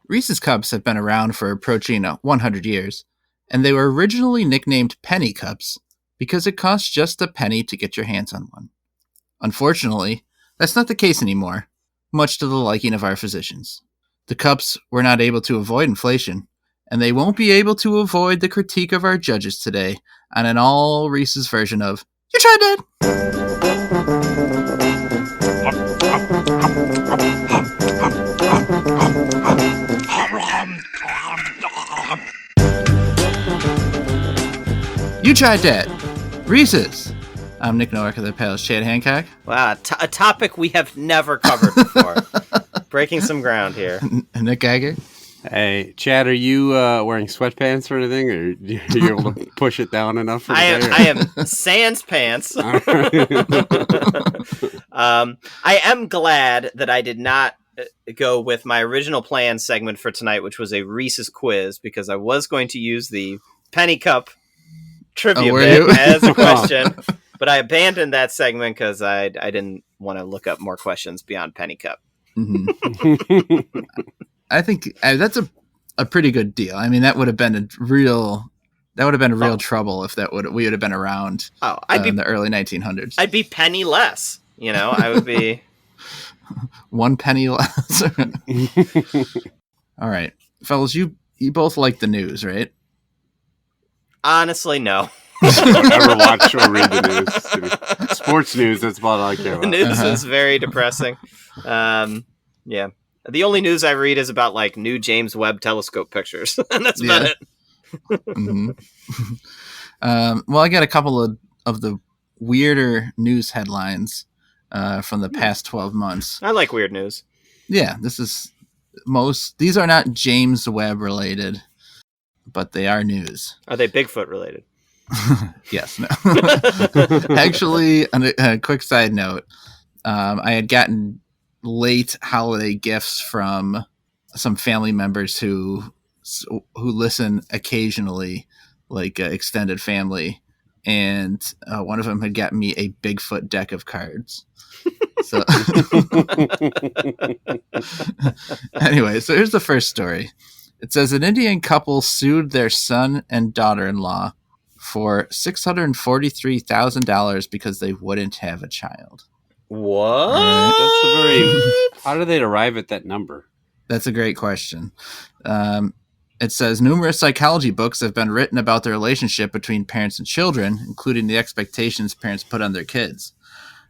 Reese's Cups have been around for approaching 100 years, and they were originally nicknamed penny cups because it costs just a penny to get your hands on one. Unfortunately, that's not the case anymore, much to the liking of our physicians. The cups were not able to avoid inflation, and they won't be able to avoid the critique of our judges today on an all Reese's version of You Tried Dat! You Tried Dat! Reese's! I'm Nick Nowak of the Palace, Chad Hancock. Wow, a topic we have never covered before. Breaking some ground here. Nick Geiger. Hey, Chad, are you wearing sweatpants or anything? Or are you able to push it down enough for today? I am sans pants. I am glad that I did not go with my original plan segment for tonight, which was a Reese's quiz, because I was going to use the penny cup trivia bit as a question. But I abandoned that segment because I didn't want to look up more questions beyond penny cup. Mm-hmm. I think that's a pretty good deal. I mean, that would have been a real trouble if we would have been around. In the early 1900s. I'd be penny less. I would be 1 penny less. All right, fellas, you both like the news, right? Honestly, no. Don't ever watch or read the news. Sports news, that's about all I care about. The news is very depressing. Yeah. The only news I read is about like new James Webb telescope pictures. And that's about it. Mm-hmm. Well, I got a couple of the weirder news headlines from the past 12 months. I like weird news. Yeah, these are not James Webb related, but they are news. Are they Bigfoot related? Yes, no. Actually, a quick side note, I had gotten late holiday gifts from some family members who listen occasionally, like extended family, and one of them had gotten me a Bigfoot deck of cards. So anyway, so here's the first story. It says an Indian couple sued their son and daughter-in-law for $643,000 because they wouldn't have a child. What? Right. How did they arrive at that number? That's a great question. It says numerous psychology books have been written about the relationship between parents and children, including the expectations parents put on their kids.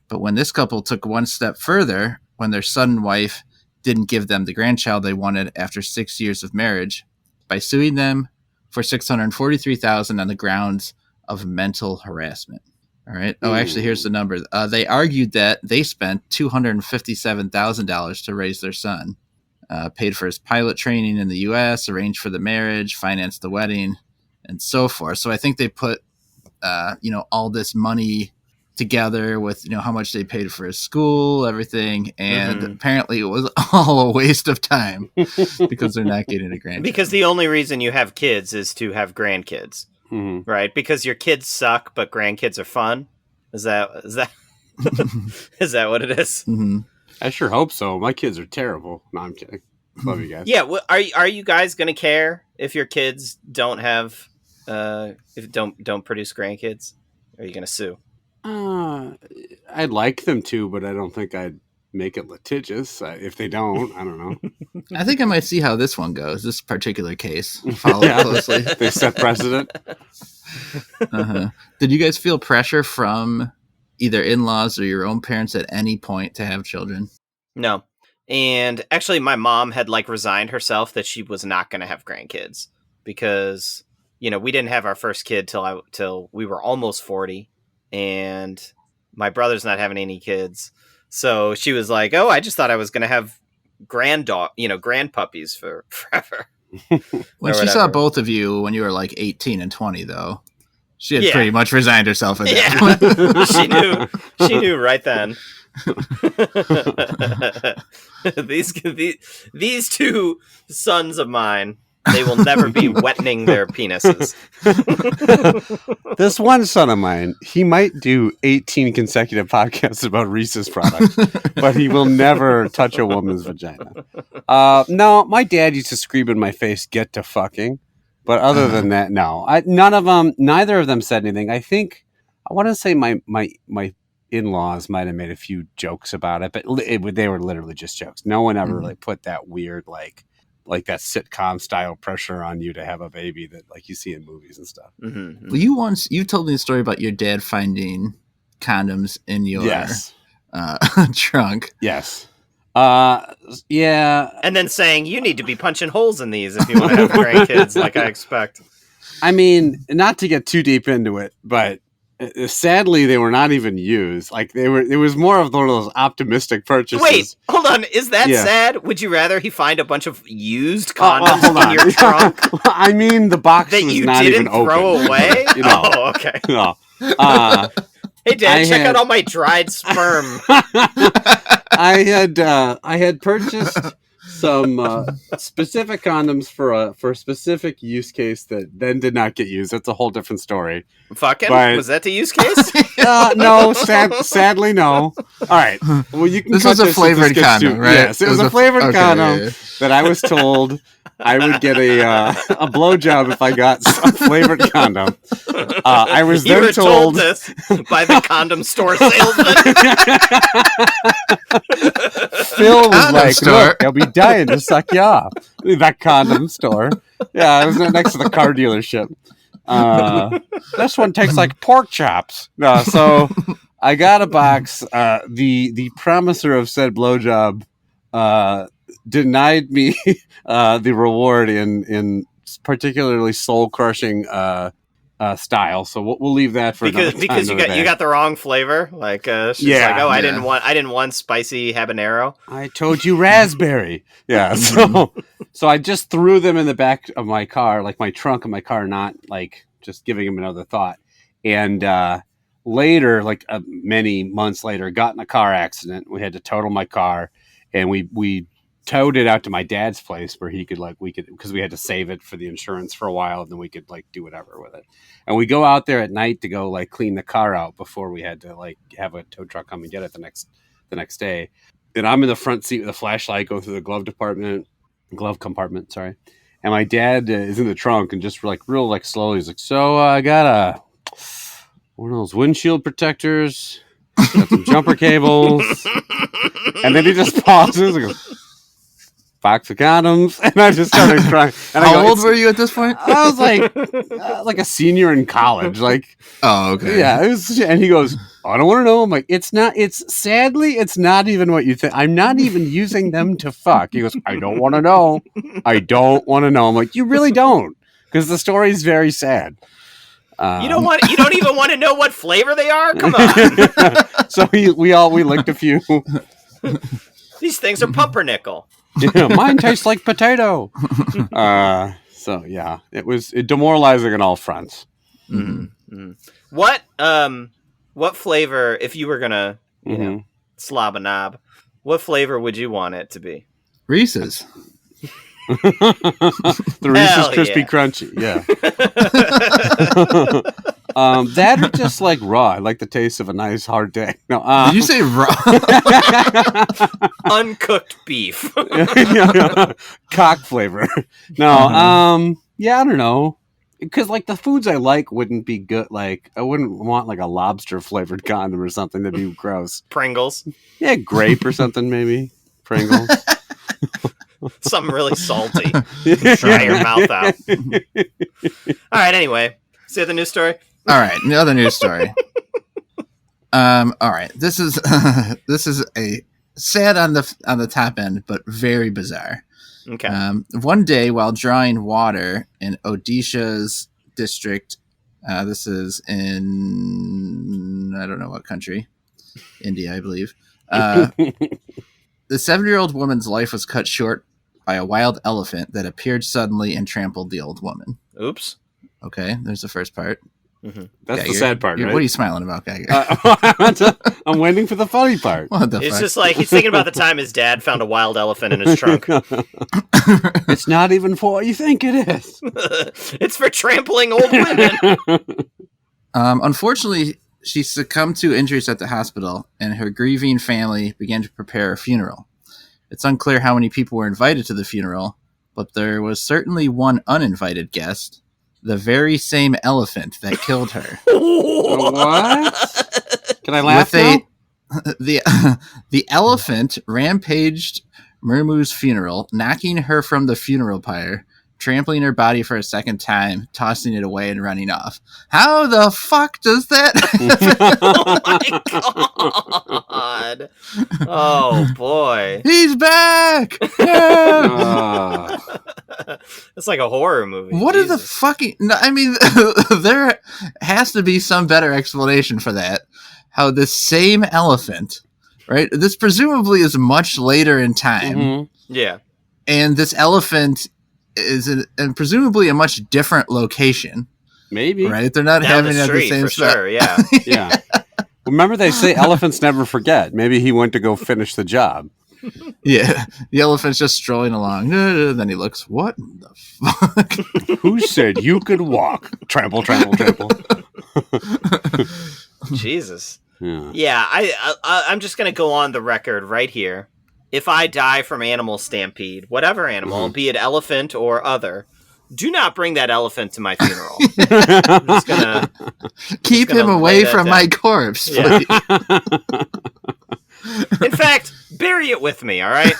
But when this couple took one step further, when their son and wife didn't give them the grandchild they wanted after 6 years of marriage, by suing them for $643,000 on the grounds of mental harassment. All right. Oh, actually, here's the number. They argued that they spent $257,000 to raise their son, paid for his pilot training in the U.S., arranged for the marriage, financed the wedding, and so forth. So I think they put, all this money together with, how much they paid for his school, everything. And apparently it was all a waste of time because they're not getting a grandchild. Because the only reason you have kids is to have grandkids. Mm-hmm. Right, because your kids suck, but grandkids are fun. Is that is that what it is? Mm-hmm. I sure hope so. My kids are terrible. No, I'm kidding. Love you guys. Yeah, are you guys gonna care if your kids don't have don't produce grandkids? Are you gonna sue? I'd like them to, but I don't think I'd make it litigious. If they don't, I don't know. I think I might see how this one goes. This particular case. Follow it closely. They set precedent. Did you guys feel pressure from either in-laws or your own parents at any point to have children? No. And actually, my mom had resigned herself that she was not going to have grandkids because, we didn't have our first kid till we were almost 40, and my brother's not having any kids. So she was like, "Oh, I just thought I was going to have grandpuppies for forever." When she saw both of you when you were 18 and 20, though, she had pretty much resigned herself at that point. She knew right then. these two sons of mine They will never be wetting their penises. This one son of mine, he might do 18 consecutive podcasts about Reese's products, but he will never touch a woman's vagina. No, my dad used to scream in my face, "Get to fucking." But other than that, no. Neither of them said anything. I want to say my in-laws might have made a few jokes about it, but they were literally just jokes. No one ever really put that weird, like that sitcom style pressure on you to have a baby that like you see in movies and stuff. Well, you told me a story about your dad finding condoms in your trunk. Yes. Yeah. And then saying, you need to be punching holes in these if you want to have grandkids like I expect. I mean, not to get too deep into it, but sadly, they were not even used. Like it was more of one of those optimistic purchases. Wait, hold on. Is that sad? Would you rather he find a bunch of used condoms in your trunk? I mean, the box that was you not didn't even open. throw away? Oh, okay. No. Hey, Dad, check out all my dried sperm. I had purchased some specific condoms for a specific use case that then did not get used. That's a whole different story. Fucking? Was that the use case? No, sadly, no. All right. Well, you can. This was a flavored condom, right? Yes, it was a flavored condom that I was told I would get a blowjob if I got a flavored condom. I was then you were told this by the condom store salesman. Phil was like, "Look, they'll be dying to suck you off." That condom store. Yeah, I was next to the car dealership. This one tastes like pork chops. No, so I got a box. The promiser of said blowjob denied me the reward in particularly soul crushing style. So we'll leave that for because you got the wrong flavor. Like she's like, oh, I didn't want spicy habanero. I told you raspberry. Yeah. So I just threw them in the back of my car, like my trunk of my car, not like just giving them another thought. And later, like many months later, got in a car accident. We had to total my car, and we towed it out to my dad's place where because we had to save it for the insurance for a while, and then we could like do whatever with it. And we go out there at night to go like clean the car out before we had to like have a tow truck come and get it the next day. And I'm in the front seat with a flashlight going through the glove compartment, sorry. And my dad is in the trunk and just like real like slowly he's like, so I got one of those windshield protectors, got some jumper cables, and then he just pauses and goes, box of condoms, and I just started crying. And How old were you at this point? I was like a senior in college. Like, oh, okay, yeah. And he goes, I don't want to know. I'm like, it's sadly, it's not even what you think. I'm not even using them to fuck. He goes, I don't want to know. I don't want to know. I'm like, you really don't, because the story is very sad. You don't even want to know what flavor they are? Come on. So we licked a few. These things are pumpernickel. Yeah, mine tastes like potato. So yeah, it was demoralizing on all fronts. Mm-hmm. What flavor, if you were gonna slob a knob, what flavor would you want it to be? Reese's. The Reese's Crispy Crunchy, yeah. That or just like raw. I like the taste of a nice hard dick. No, did you say raw? Uncooked beef. Cock flavor. No, yeah, I don't know. Because like the foods I like wouldn't be good. Like I wouldn't want like a lobster flavored condom or something. That'd be gross. Pringles. Yeah, grape or something maybe. Pringles. Something really salty. Dry your mouth out. All right. Anyway, see the news story. All right, another news story. All right, this is a sad on the top end, but very bizarre. Okay. One day, while drawing water in Odisha's district, this is in I don't know what country, India, I believe. The 7-year-old woman's life was cut short by a wild elephant that appeared suddenly and trampled the old woman. Oops. Okay, there's the first part. That's Yeah, the sad part, right? What are you smiling about, Geiger? I'm waiting for the funny part. What the It's fuck? just like he's thinking about the time his dad found a wild elephant in his trunk. It's not even for what you think it is. It's for trampling old women. Unfortunately, she succumbed to injuries at the hospital, and her grieving family began to prepare a funeral. It's unclear how many people were invited to the funeral, but there was certainly one uninvited guest, the very same elephant that killed her. What? Can I laugh now? The elephant rampaged Murmu's funeral, knocking her from the funeral pyre, trampling her body for a second time, tossing it away and running off. How the fuck does that Oh my god. Oh boy. He's back! Yeah! It's like a horror movie. What are the Jesus. fucking... No, I mean, there has to be some better explanation for that. How this same elephant, right? This presumably is much later in time. Mm-hmm. Yeah. And this elephant is in presumably a much different location. Maybe. Right? They're not Down having the it at the street, same for spot. sure, yeah. Yeah. Remember they say elephants never forget. Maybe he went to go finish the job. Yeah. The elephant's just strolling along. Then he looks, what the fuck? Who said you could walk? Trample, trample, trample. Jesus. Yeah. Yeah, I'm just going to go on the record right here. If I die from animal stampede, whatever animal, be it elephant or other, do not bring that elephant to my funeral. I'm just gonna Keep him away from my corpse, Yeah. please. In fact, bury it with me, all right?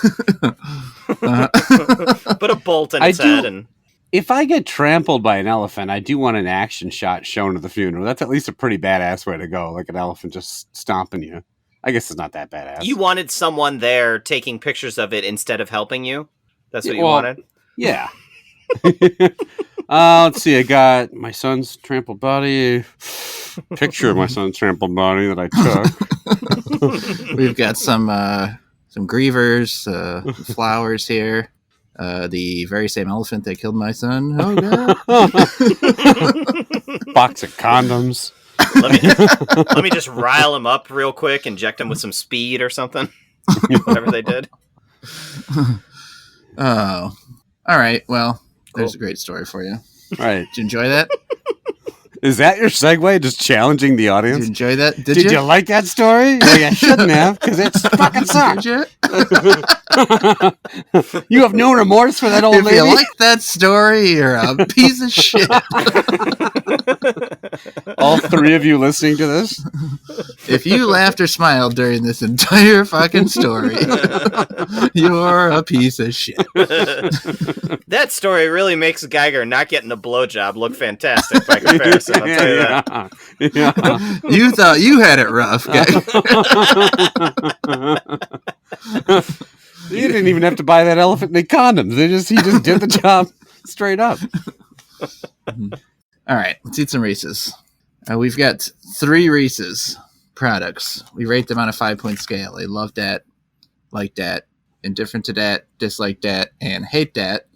Put a bolt in its head and... If I get trampled by an elephant, I do want an action shot shown at the funeral. That's at least a pretty badass way to go, like an elephant just stomping you. I guess it's not that badass. You wanted someone there taking pictures of it instead of helping you? That's what you wanted? Yeah. Let's see. I got my son's trampled body. Picture of my son's trampled body that I took. We've got some grievers, flowers here. The very same elephant that killed my son. Oh, God. Box of condoms. Let me just rile him up real quick, inject him with some speed or something. Whatever they did. Oh. All right. Well, there's a great story for you. All right. Did you enjoy that? Is that your segue? Just challenging the Did audience? you enjoy that? Did you like that story? Well, you shouldn't have, because it's fucking sucks. Did you? You have no remorse for that old If lady? you like that story, you're a piece of shit. All three of you listening to this? If you laughed or smiled during this entire fucking story, you're a piece of shit. That story really makes Geiger not getting a blowjob look fantastic by comparison. I'll tell you that. Yeah. You thought you had it rough, guy. You didn't even have to buy that elephant any condoms. He just did the job straight up. All right, let's eat some Reese's. We've got 3 Reese's products. We rate them on a 5-point scale. I love that, like that, indifferent to that, dislike that, and hate that.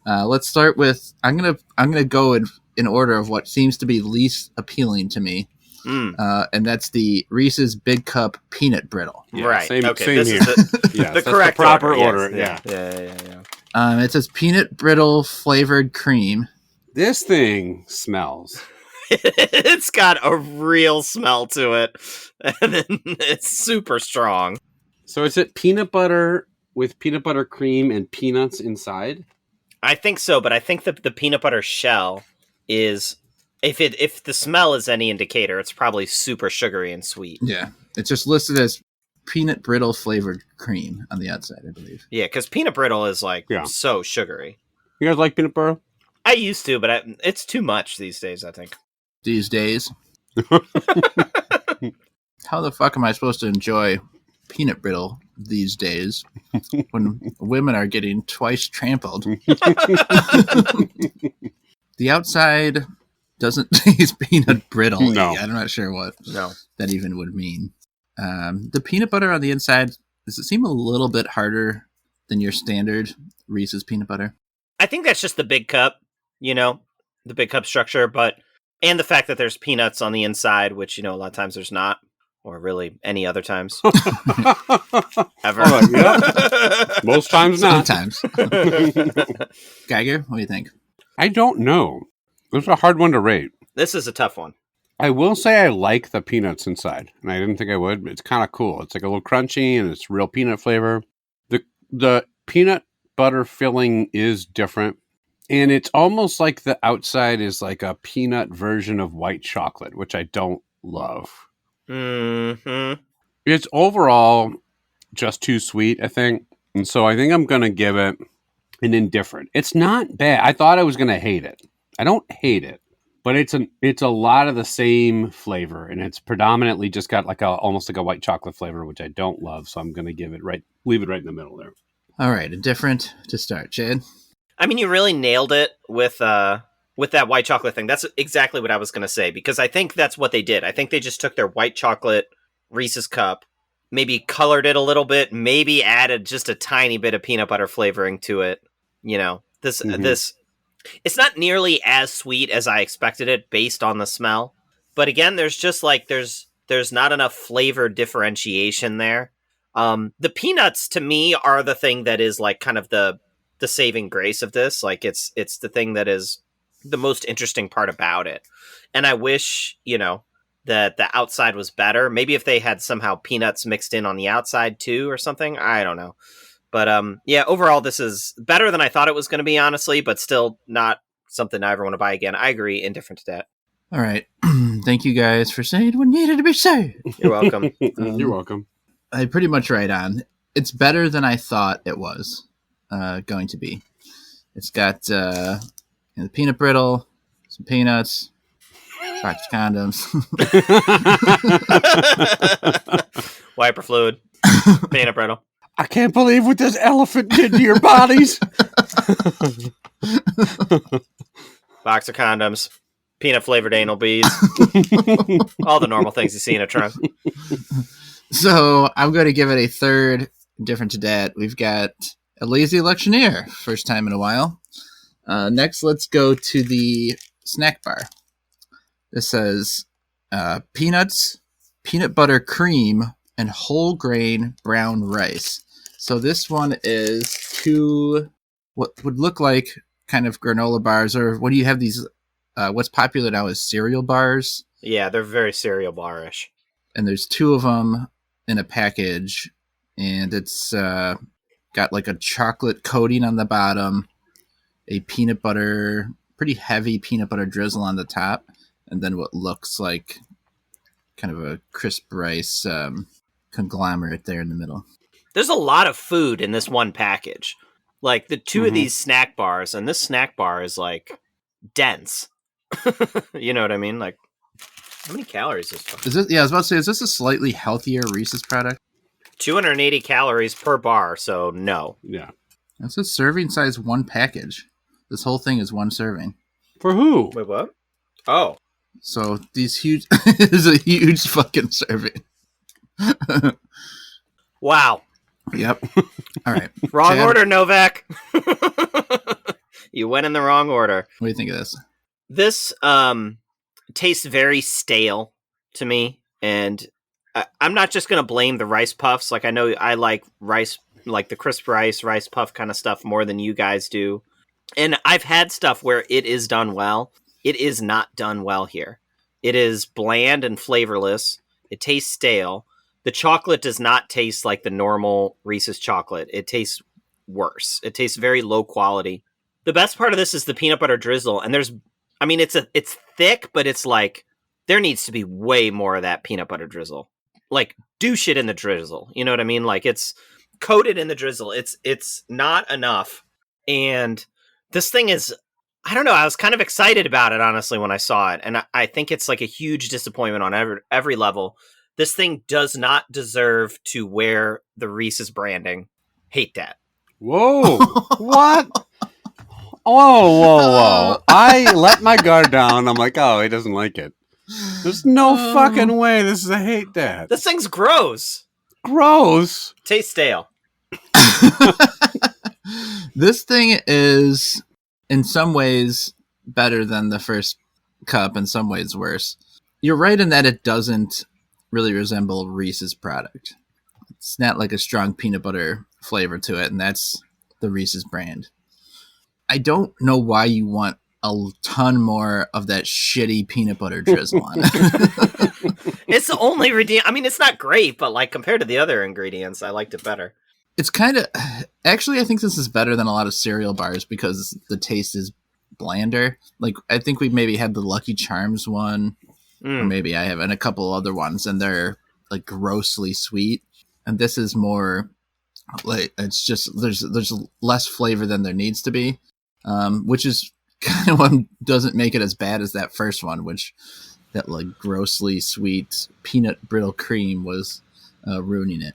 Let's start with I'm gonna go in order of what seems to be least appealing to me, and that's the Reese's Big Cup Peanut Brittle. Yeah, right. Same Okay. here. This is the correct proper order. order. Yes. Yeah. It says peanut brittle flavored cream. This thing smells. It's got a real smell to it, and it's super strong. So is it peanut butter with peanut butter cream and peanuts inside? I think so, but I think the peanut butter shell is, if the smell is any indicator, it's probably super sugary and sweet. Yeah, it's just listed as peanut brittle flavored cream on the outside, I believe. Yeah, because peanut brittle is so sugary. You guys like peanut butter? I used to, but it's too much these days, I think. These days. How the fuck am I supposed to enjoy peanut brittle these days when women are getting twice trampled? The outside doesn't taste peanut brittle. No. I'm not sure what that even would mean. The peanut butter on the inside, does it seem a little bit harder than your standard Reese's peanut butter? I think that's just the big cup, the big cup structure, but And the fact that there's peanuts on the inside, which, a lot of times there's not, or really any other times. Ever. Yep. Most times not. Sometimes. Geiger, what do you think? I don't know. It's a hard one to rate. This is a tough one. I will say I like the peanuts inside, and I didn't think I would. But it's kind of cool. It's like a little crunchy, and it's real peanut flavor. The peanut butter filling is different, and it's almost like the outside is like a peanut version of white chocolate, which I don't love. Mm-hmm. It's overall just too sweet, I think, and so I think I'm going to give it an indifferent. It's not bad. I thought I was going to hate it. I don't hate it. But it's a lot of the same flavor, and it's predominantly just got almost like a white chocolate flavor, which I don't love. So I'm going to leave it right in the middle there. All right, indifferent to start. Jade? I mean, you really nailed it with that white chocolate thing. That's exactly what I was going to say, because I think that's what they did. I think they just took their white chocolate Reese's cup, maybe colored it a little bit, maybe added just a tiny bit of peanut butter flavoring to it. This. It's not nearly as sweet as I expected it based on the smell. But again, there's just there's not enough flavor differentiation there. The peanuts to me are the thing that is like kind of the saving grace of this. Like it's the thing that is the most interesting part about it. And I wish, that the outside was better. Maybe if they had somehow peanuts mixed in on the outside too or something. I don't know. But overall, this is better than I thought it was going to be, honestly, but still not something I ever want to buy again. I agree, indifferent to that. All right. Thank you guys for saying what needed to be said. You're welcome. You're welcome. I pretty much right on. It's better than I thought it was going to be. It's got the peanut brittle, some peanuts, box of condoms. Wiper fluid, peanut brittle. I can't believe what this elephant did to your bodies. Box of condoms, peanut flavored anal beads, all the normal things you see in a trunk. So I'm going to give it a third different to that. We've got a lazy electioneer, first time in a while. Next, let's go to the snack bar. This says peanuts, peanut butter cream, and whole grain brown rice. So this one is two what would look like kind of granola bars, or what do you have these? What's popular now is cereal bars. Yeah, they're very cereal bar-ish. And there's two of them in a package, and it's got like a chocolate coating on the bottom, a peanut butter, pretty heavy peanut butter drizzle on the top, and then what looks like kind of a crisp rice conglomerate there in the middle. There's a lot of food in this one package. Like the two of these snack bars, and this snack bar is like dense. You know what I mean? Like, how many calories is this? Is this? Yeah, I was about to say, is this a slightly healthier Reese's product? 280 calories per bar, so no. Yeah. That's a serving size one package. This whole thing is one serving. For who? Wait, what? Oh. So these huge is a huge fucking serving. Wow. Yep. All right. Wrong Chad, order, Novak. You went in the wrong order. What do you think of this? This tastes very stale to me, and I'm not just going to blame the rice puffs. Like, I know I like rice, like the crisp rice puff kind of stuff more than you guys do. And I've had stuff where it is done well. It is not done well here. It is bland and flavorless. It tastes stale. The chocolate does not taste like the normal Reese's chocolate. It tastes worse. It tastes very low quality. The best part of this is the peanut butter drizzle. And it's thick, but it's like, there needs to be way more of that peanut butter drizzle. Like, do shit in the drizzle. You know what I mean? Like, it's coated in the drizzle. It's not enough. And this thing is, I don't know. I was kind of excited about it, honestly, when I saw it. And I think it's like a huge disappointment on every level. This thing does not deserve to wear the Reese's branding. Hate that. Whoa. What? Whoa. I let my guard down. I'm like, oh, he doesn't like it. There's no fucking way this is a hate that. This thing's gross. Gross. Tastes stale. This thing is, in some ways, better than the first cup, in some ways worse. You're right in that it doesn't really resemble Reese's product. It's not like a strong peanut butter flavor to it, and that's the Reese's brand. I don't know why you want a ton more of that shitty peanut butter drizzle on it. It's the only I mean, it's not great, but like compared to the other ingredients, I liked it better. It's kind of... Actually, I think this is better than a lot of cereal bars because the taste is blander. Like, I think we maybe had the Lucky Charms one, or maybe I have, and a couple other ones, and they're like grossly sweet. And this is more like, it's just, there's less flavor than there needs to be, which is kind of what doesn't make it as bad as that first one, which that like grossly sweet peanut brittle cream was ruining it.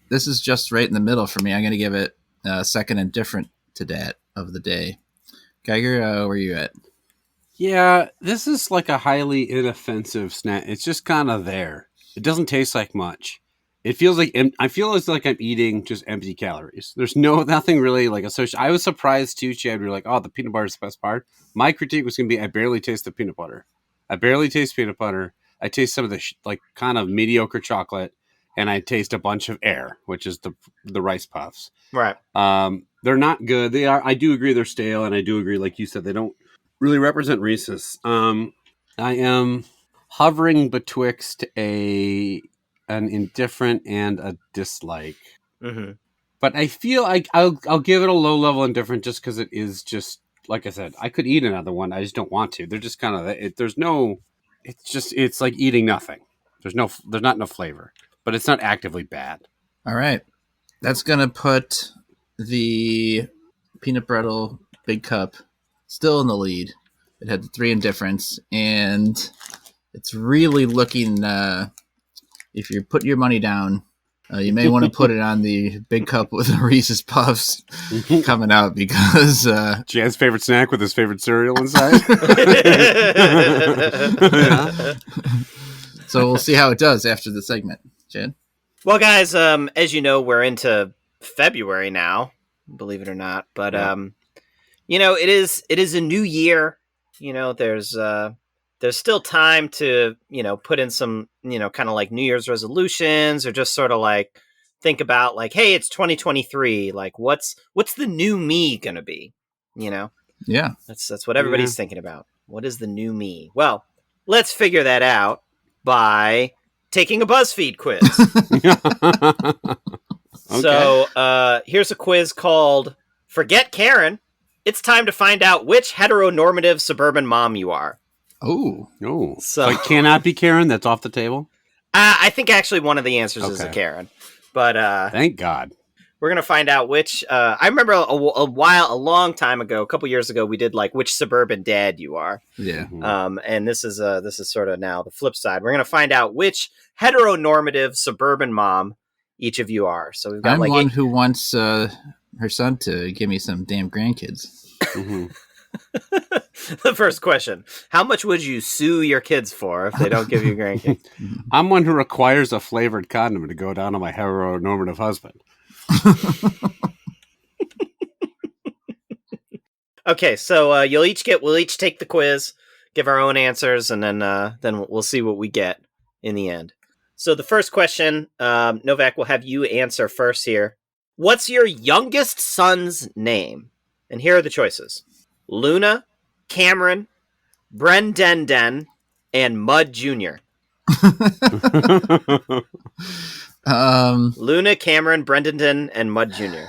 This is just right in the middle for me. I'm going to give it second and different to Dat of the day. Geiger, where are you at? Yeah, this is like a highly inoffensive snack. It's just kind of there. It doesn't taste like much. It feels like I feel it's like I'm eating just empty calories. There's nothing really like associated. I was surprised too, Chad. We were like, "Oh, the peanut butter is the best part." My critique was going to be, I barely taste the peanut butter. I barely taste peanut butter. I taste some of the like kind of mediocre chocolate, and I taste a bunch of air, which is the rice puffs. Right. They're not good. They are. I do agree they're stale, and I do agree, like you said, they don't really represent Reese's. I am hovering betwixt an indifferent and a dislike. Mm-hmm. But I feel like I'll give it a low level indifferent just because it is just, like I said, I could eat another one. I just don't want to. They're just kind of it's like eating nothing. There's not enough flavor, but it's not actively bad. All right. That's going to put the Peanut Brittle Big Cup still in the lead. It had the 3 indifferents, and it's really looking, if you put your money down, you may want to put it on the Big Cup with the Reese's Puffs coming out because... Jan's favorite snack with his favorite cereal inside. Yeah. So we'll see how it does after the segment. Jan? Well, guys, as you know, we're into February now, believe it or not. But, it is a new year. There's still time to, put in some, kind of like New Year's resolutions, or just sort of like think about like, hey, it's 2023. Like, what's the new me going to be? Yeah, that's what everybody's thinking about. What is the new me? Well, let's figure that out by taking a BuzzFeed quiz. Okay. So here's a quiz called Forget Karen. It's time to find out which heteronormative suburban mom you are. Oh. So it cannot be Karen? That's off the table? I think actually one of the answers is a Karen. But thank God. We're going to find out which... I remember a long time ago, a couple years ago, we did like which suburban dad you are. Yeah. And this is sort of now the flip side. We're going to find out which heteronormative suburban mom each of you are. So we've got I'm one who wants her son to give me some damn grandkids. Mm-hmm. The first question: how much would you sue your kids for if they don't give you grandkids? I'm one who requires a flavored condom to go down on my heteronormative husband. Okay, so we'll each take the quiz, give our own answers, and then we'll see what we get in the end. So the first question, Novak, we'll have you answer first here. What's your youngest son's name? And here are the choices: Luna, Cameron, Brendan, and Mud Jr. Luna, Cameron, Brendan, and Mud Jr.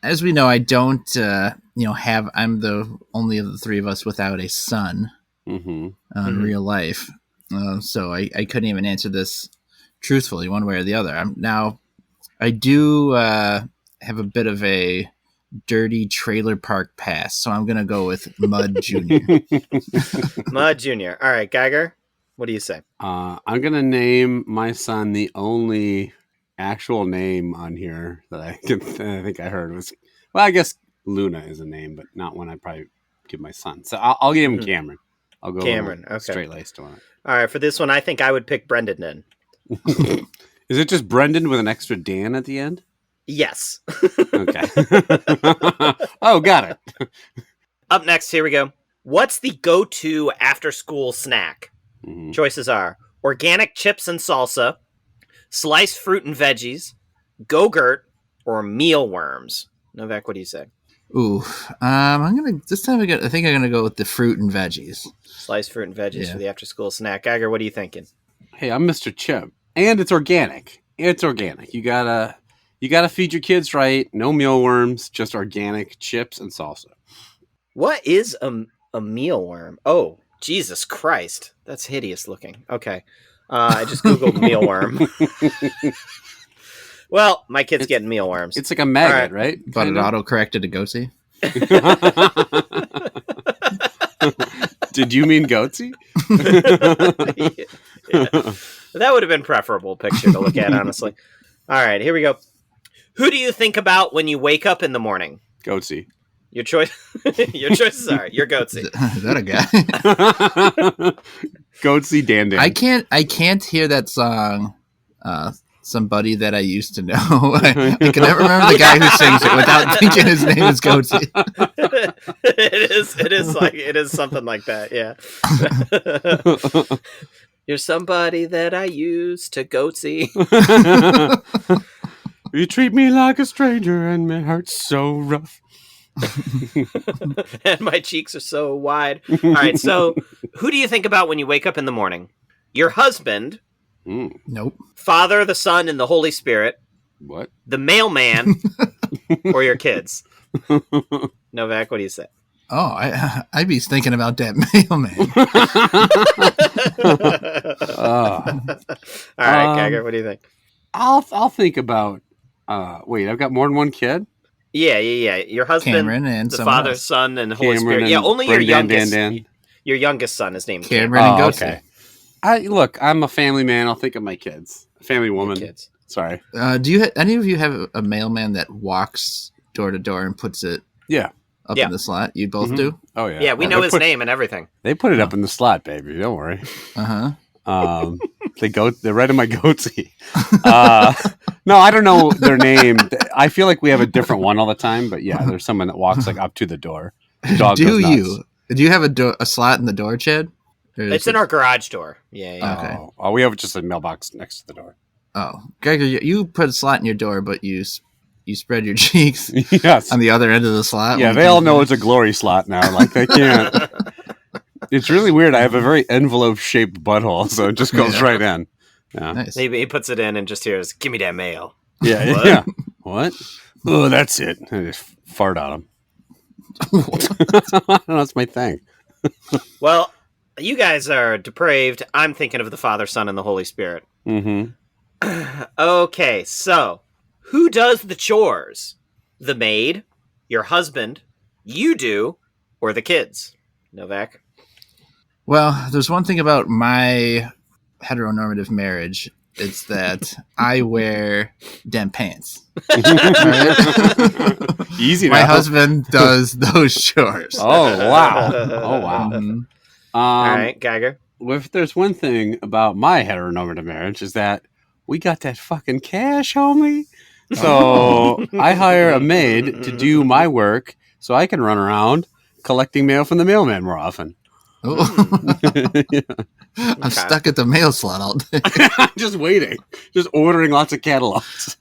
As we know, I don't, I'm the only of the 3 of us without a son in real life. So I couldn't even answer this truthfully one way or the other. I do have a bit of a dirty trailer park past, so I'm going to go with Mud Jr. Mud Jr. All right, Geiger, what do you say? I'm going to name my son the only actual name on here that I think I heard was, well, I guess Luna is a name, but not one I'd probably give my son. So I'll give him Cameron. I'll go Cameron. Okay. Straight-laced on it. All right, for this one, I think I would pick Brendan. Is it just Brendan with an extra Dan at the end? Yes. Okay. Oh, got it. Up next, here we go. What's the go-to after-school snack? Mhm. Choices are organic chips and salsa, sliced fruit and veggies, Go-Gurt, or mealworms. Novak, what do you say? Ooh, I'm gonna this time. I think I'm gonna go with the fruit and veggies. Sliced fruit and veggies Yeah. for the after-school snack. Geiger, what are you thinking? Hey, I'm Mr. Chip, and it's organic. It's organic. You gotta feed your kids right. No mealworms, just organic chips and salsa. What is a mealworm? Oh, Jesus Christ. That's hideous looking. Okay. I just Googled mealworm. Well, my kid's getting mealworms. It's like a maggot, right? But it auto-corrected to goatee. Did you mean goatsy? Yeah. That would have been preferable picture to look at, honestly. All right, here we go. Who do you think about when you wake up in the morning? Goatsy. Your choices are your goatsy. Is that a guy? Goatsy Dan Dan. I can't hear that song. Somebody that I used to know. I can never remember the guy who sings it without thinking his name is Goatsy. It is something like that, yeah. You're somebody that I used to goatsy. You treat me like a stranger and my heart's so rough. And my cheeks are so wide. All right, so who do you think about when you wake up in the morning? Your husband, Nope. Father, the Son, and the Holy Spirit, What? the mailman, or your kids? Novak, what do you say? Oh, I'd be thinking about that mailman. All right, Geiger, what do you think? I'll think about. Wait, I've got more than one kid. Yeah. Your husband, Cameron and the someone Father, else. Son, and Holy Cameron Spirit. and Yeah, only your Brendan, youngest. Dan. Your youngest son is named Cameron and Goatsy. Okay. I'm a family man. I'll think of my kids. Family woman. Kids. Sorry. Do you any of you have a mailman that walks door to door and puts it Yeah. up Yeah. in the slot? You both Mhm. do? Oh yeah. Yeah, we know his name and everything. They put it up in the slot, baby. Don't worry. Uh-huh. They're right in my goatee. No, I don't know their name. I feel like we have a different one all the time, but yeah, there's someone that walks like up to the door. The dog Do goes nuts. you? Do you have a slot in the door, Chad? Or is It's in it- our garage door. Yeah. Okay. Oh, we have just a mailbox next to the door. Oh, Geiger, you put a slot in your door, but you spread your cheeks Yes. on the other end of the slot. Yeah, when they you all come know in. it's a glory slot now. Like they can't. It's really weird. I have a very envelope-shaped butthole, so it just goes Yeah. right in. Yeah. Nice. He puts it in and just hears, "Give me that mail." Yeah. What? Yeah. What? Oh, that's it. I just fart on him. That's my thing. Well, you guys are depraved. I'm thinking of the Father, Son, and the Holy Spirit. Mm-hmm. Okay, so who does the chores? The maid, your husband, you do, or the kids? Novak? Well, there's one thing about my heteronormative marriage. It's that I wear dem pants. Easy My now. husband does those chores. Oh wow! Oh wow! Mhm. All right, Geiger. If there's one thing about my heteronormative marriage is that we got that fucking cash, homie. So I hire a maid to do my work so I can run around collecting mail from the mailman more often. I'm stuck at the mail slot all day. Just waiting, just ordering lots of catalogs.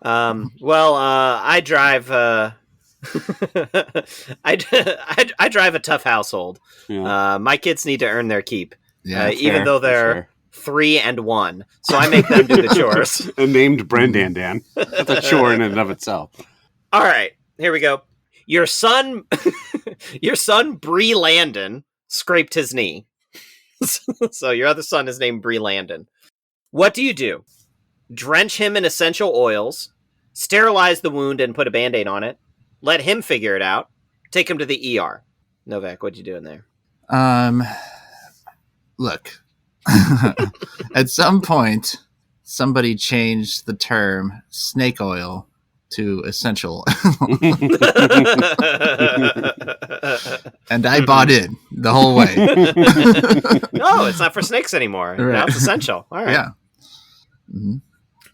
I drive. I drive a tough household. Yeah. My kids need to earn their keep, Yeah, even fair, though they're fair. 3 and 1. So I make them do the chores. And named Brendan Dan. That's a chore in and of itself. All right, here we go. Your son, Bree Landon, scraped his knee. So your other son is named Bree Landon. What do? Drench him in essential oils, sterilize the wound and put a Band-Aid on it, let him figure it out, take him to the ER. Novak, what you doing there? Look, at some point, somebody changed the term snake oil to essential oil. And I bought in the whole way. No, it's not for snakes anymore. Right. Now it's essential. All right. Yeah. Mm-hmm. All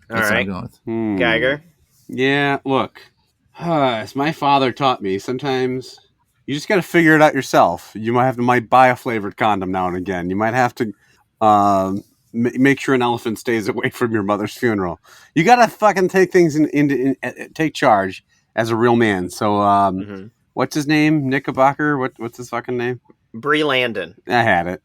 That's what right. I'm going with. Geiger. Yeah, look. As my father taught me, sometimes You just got to figure it out yourself. You might buy a flavored condom now and again. You might have to make sure an elephant stays away from your mother's funeral. You got to fucking take things take charge as a real man. So, what's his name? Knickerbocker? What's his fucking name? Brie Landon. I had it.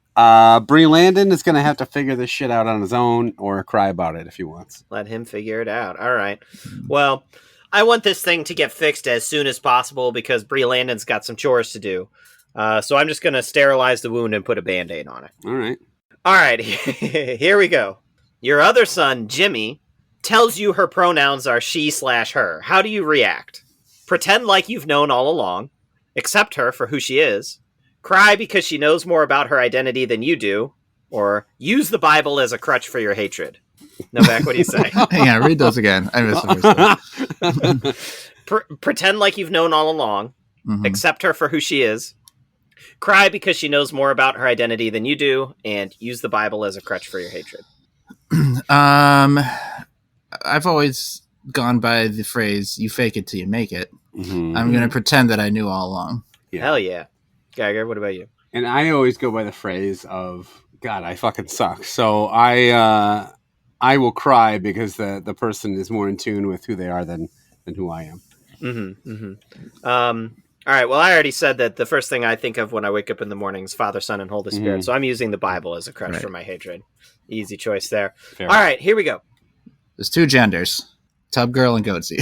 Brie Landon is going to have to figure this shit out on his own or cry about it if he wants. Let him figure it out. All right. Well, I want this thing to get fixed as soon as possible because Brie Landon's got some chores to do. So I'm just going to sterilize the wound and put a Band-Aid on it. All right. All right. Here we go. Your other son, Jimmy, tells you her pronouns are she/her. How do you react? Pretend like you've known all along. Accept her for who she is. Cry because she knows more about her identity than you do, or use the Bible as a crutch for your hatred. Novak, what do you say? Yeah, read those again. I missed the first one. Pretend like you've known all along. Accept her for who she is. Cry because she knows more about her identity than you do, and use the Bible as a crutch for your hatred. I've always gone by the phrase, you fake it till you make it. Mm-hmm. I'm going to pretend that I knew all along. Yeah. Hell yeah. Geiger, what about you? And I always go by the phrase of, God, I fucking suck. So I will cry because the person is more in tune with who they are than who I am. All right. Well, I already said that the first thing I think of when I wake up in the morning is Father, Son, and Holy Spirit. So I'm using the Bible as a crutch for my hatred. Easy choice there. Fair. All right. Here we go. There's two genders, tub girl and goatsy.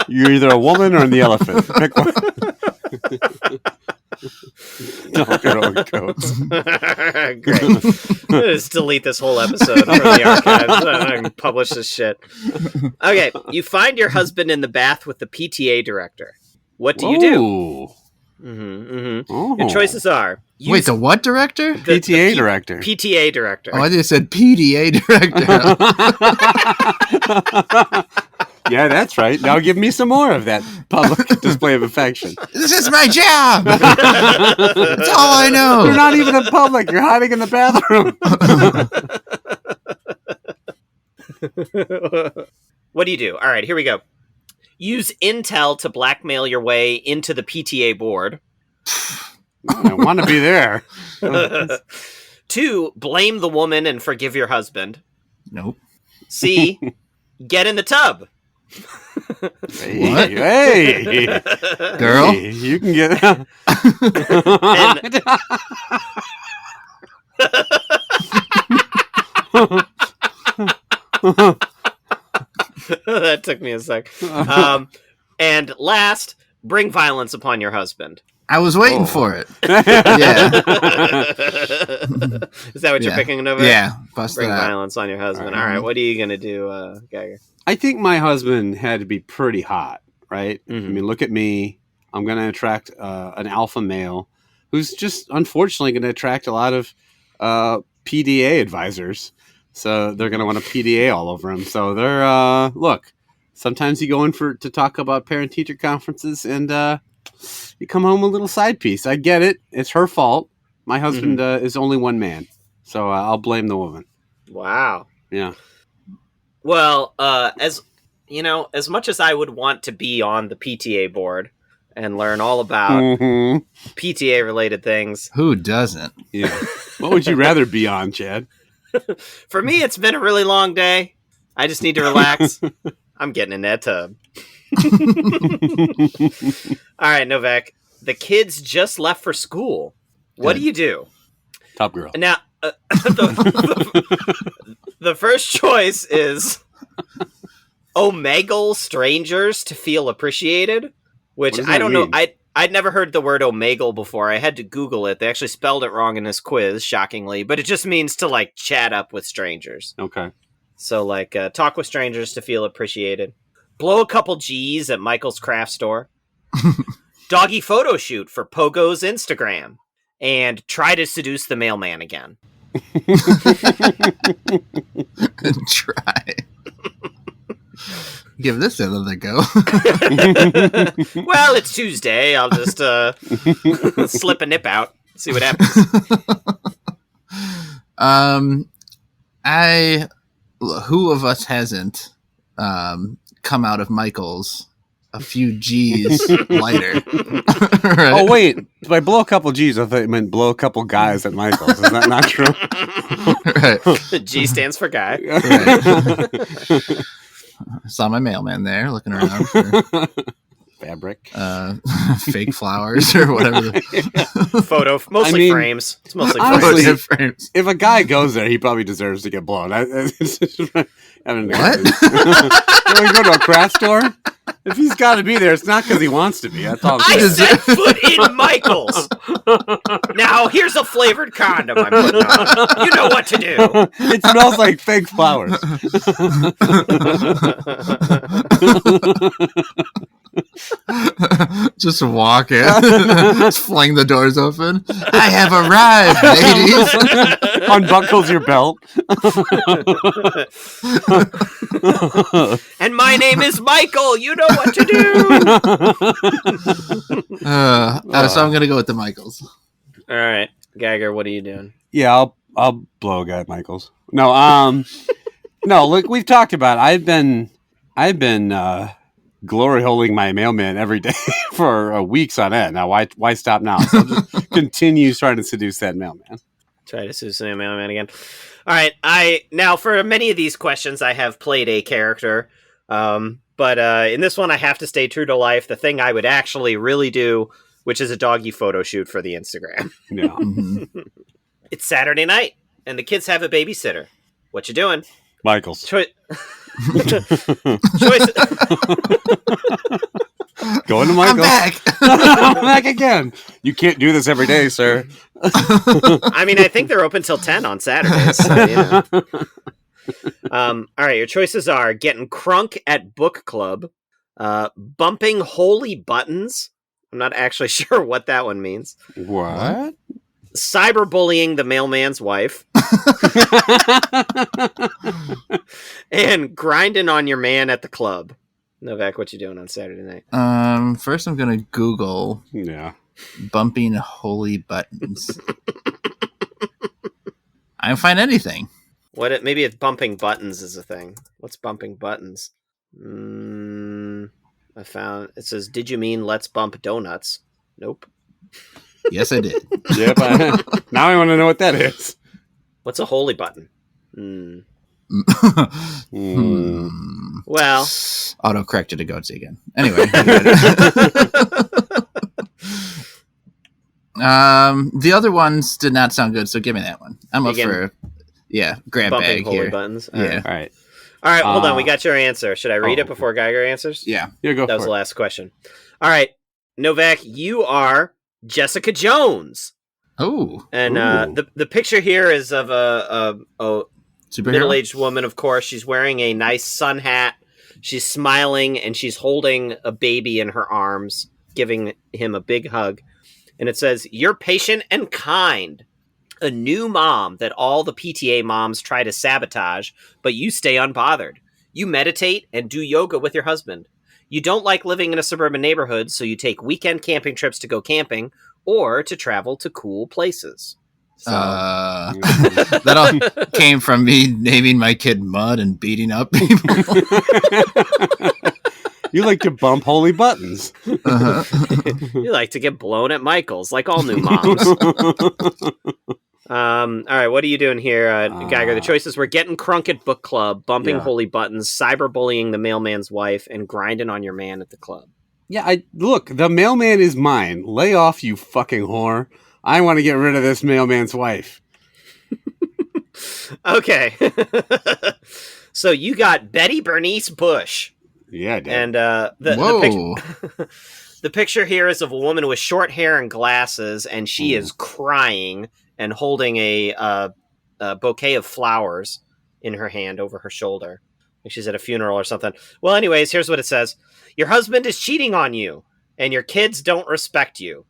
You're either a woman or the elephant. Pick one. Great. Just delete this whole episode from the archives. I can publish this shit. Okay, you find your husband in the bath with the PTA director. What do you do? Oh. Your choices are... Wait, the what director? The PTA director. PTA director. Oh, I just said PDA director. Yeah, that's right. Now give me some more of that public display of affection. This is my job. That's all I know. You're not even in public. You're hiding in the bathroom. What do you do? All right, here we go. Use intel to blackmail your way into the PTA board. I want to be there. 2, blame the woman and forgive your husband. Nope. C, get in the tub. Hey, girl, hey, you can get. That took me a sec. And last, bring violence upon your husband. I was waiting for it. Yeah. Is that what you're picking, Nova? Yeah. Bring violence on your husband. All right. What are you going to do, Geiger? I think my husband had to be pretty hot, right? I mean, look at me. I'm going to attract an alpha male who's just unfortunately going to attract a lot of PDA advisors. So they're going to want a PDA all over him. So they're, look, sometimes you go in to talk about parent-teacher conferences and you come home with a little side piece. I get it. It's her fault. My husband is only one man. So I'll blame the woman. Wow. Yeah. Well, as you know, as much as I would want to be on the PTA board and learn all about PTA related things, who doesn't? Yeah. What would you rather be on, Chad? For me, it's been a really long day. I just need to relax. I'm getting in that tub. All right, Novak. The kids just left for school. What do you do? Top girl. Now, the first choice is omegle strangers to feel appreciated, which I don't know. I'd never heard the word omegle before. I had to Google it. They actually spelled it wrong in this quiz, shockingly, but it just means to like chat up with strangers. Okay. So like talk with strangers to feel appreciated. Blow a couple G's at Michael's craft store. Doggy photo shoot for Pogo's Instagram. And try to seduce the mailman again. Try. Give this another go. Well, it's Tuesday. I'll just slip a nip out. See what happens. Who of us hasn't come out of Michael's a few G's lighter. Right? Oh wait, by blow a couple G's, I thought you meant blow a couple guys at Michael's. Is that not true? Right. G stands for guy. Right. Saw my mailman there looking around for Fabric, fake flowers or whatever. Photo, mostly frames. It's mostly honestly, frames. if a guy goes there, he probably deserves to get blown. What? When you go to a craft store, if he's got to be there, it's not because he wants to be. That's all I'm I saying. set foot in Michael's. Now here's a flavored condom I'm putting on. You know what to do. It smells like fake flowers. Just walk in, just fling the doors open. I have arrived, ladies. Unbuckles your belt. And my name is Michael. You know what to do. So I'm gonna go with the Michaels. All right, Geiger, what are you doing? Yeah, I'll blow a guy at Michael's. No, no. Look, we've talked about it. I've been glory holding my mailman every day for weeks on end. Now, why stop now? So I'll just continue trying to seduce that mailman. Try to seduce the mailman again. All right, now for many of these questions, I have played a character, but in this one, I have to stay true to life. The thing I would actually really do, which is a doggy photo shoot for the Instagram. Yeah. Mm-hmm. It's Saturday night, and the kids have a babysitter. What you doing? Michael's. Choice. Going to Michael's. I'm back. I'm back again. You can't do this every day, sir. I mean, I think they're open till 10 on Saturdays. So, you know. All right, your choices are getting crunk at book club, bumping holy buttons. I'm not actually sure what that one means. What? Cyberbullying the mailman's wife. And grinding on your man at the club. Novak, what you doing on Saturday night? First I'm gonna Google bumping holy buttons. I don't find anything. Maybe it's bumping buttons is a thing. What's bumping buttons? I found it says, "Did you mean let's bump donuts?" Nope. Yes, I did. Yep. Now I want to know what that is. What's a holy button? Well, auto corrected to goatsy again. Anyway, the other ones did not sound good, so give me that one. I'm up for grab bumping bag holy here. buttons. Yeah. All right. Hold on. We got your answer. Should I read it before Geiger answers? Yeah. Go. That was the last question. All right, Novak, you are Jessica Jones. Oh. And the picture here is of a middle-aged woman, of course. She's wearing a nice sun hat. She's smiling, and she's holding a baby in her arms, giving him a big hug. And it says, "You're patient and kind. A new mom that all the PTA moms try to sabotage, but you stay unbothered. You meditate and do yoga with your husband. You don't like living in a suburban neighborhood, so you take weekend camping trips to go camping or to travel to cool places." So. That all came from me naming my kid Mud and beating up people. You like to bump holy buttons. You like to get blown at Michael's, like all new moms. All right, what are you doing here, Geiger? The choices were getting crunk at book club, bumping holy buttons, cyberbullying the mailman's wife, and grinding on your man at the club. Yeah, look, the mailman is mine. Lay off, you fucking whore. I want to get rid of this mailman's wife. Okay. So you got Betty Bernice Bush. Yeah, I did. And the picture here is of a woman with short hair and glasses, and she is crying and holding a bouquet of flowers in her hand over her shoulder. Like she's at a funeral or something. Well, anyways, here's what it says. Your husband is cheating on you, and your kids don't respect you.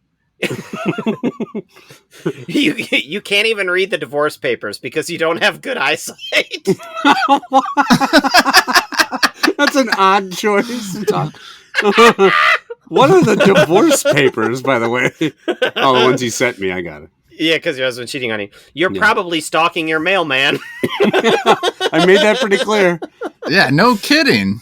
You can't even read the divorce papers because you don't have good eyesight. That's an odd choice. What are the divorce papers, by the way? Oh, the ones you sent me. I got it. Yeah, because your husband's cheating on you. You're Yeah. probably stalking your mailman. I made that pretty clear. Yeah, no kidding.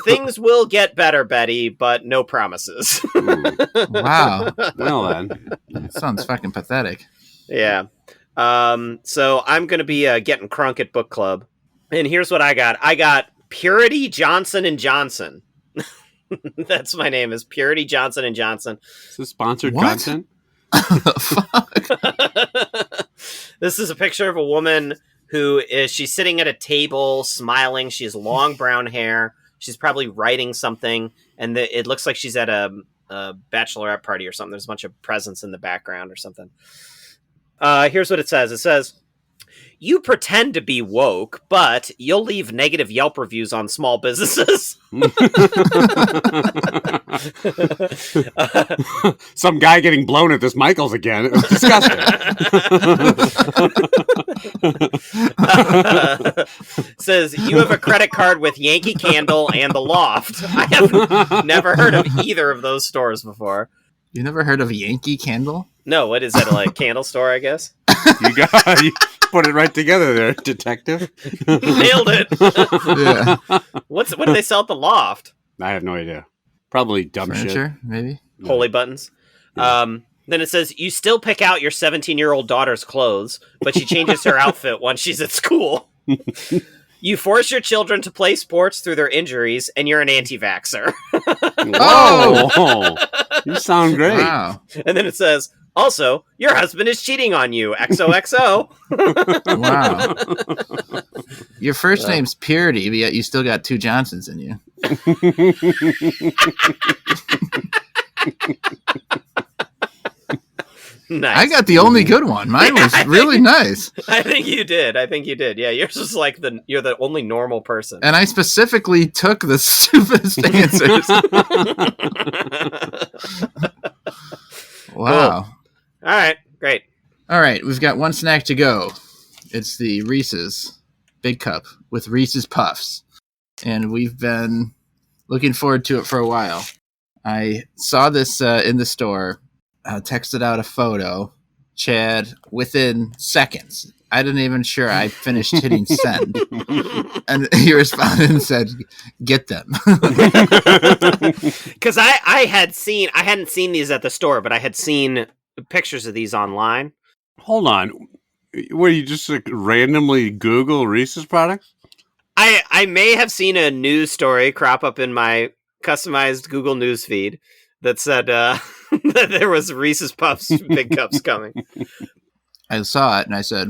Things will get better, Betty, but no promises. Wow. Well then. That sounds fucking pathetic. Yeah. So I'm going to be getting crunk at book club. And here's what I got. I got Purity Johnson and Johnson. That's my name, is Purity Johnson and Johnson. Is this sponsored What? content? Fuck. This is a picture of a woman she's sitting at a table smiling. She has long brown hair. She's probably writing something, and it looks like she's at a bachelorette party or something. There's a bunch of presents in the background or something. Here's what it says. It says, "You pretend to be woke, but you'll leave negative Yelp reviews on small businesses." Some guy getting blown at this Michael's again. It was disgusting. Says, "You have a credit card with Yankee Candle and The Loft." I have never heard of either of those stores before. You never heard of Yankee Candle? No, what is that, like candle store, I guess? You put it right together there, detective. Nailed it. Yeah. What do they sell at The Loft? I have no idea. Probably dumb Furniture, maybe? Holy buttons. Then it says, "You still pick out your 17-year-old daughter's clothes, but she changes her outfit once she's at school. You force your children to play sports through their injuries, and you're an anti-vaxxer." Whoa! You sound great. Wow. And then it says, "Also, your husband is cheating on you. XOXO." Wow. Your first name's Purity, but yet you still got 2 Johnsons in you. Nice. I got the only good one. Mine was really nice. I think you did. Yeah, yours was like you're the only normal person. And I specifically took the stupidest answers. Wow. All right, great. All right, we've got one snack to go. It's the Reese's Big Cup with Reese's Puffs. And we've been looking forward to it for a while. I saw this in the store, texted out a photo. Chad, within seconds, I didn't even sure I finished hitting send. And he responded and said, "Get them." Because I hadn't seen these at the store, but I had seen pictures of these online. Hold on. Where you just like, randomly Google Reese's products? I may have seen a news story crop up in my customized Google News feed that said that there was Reese's Puffs Big Cups coming. I saw it and I said,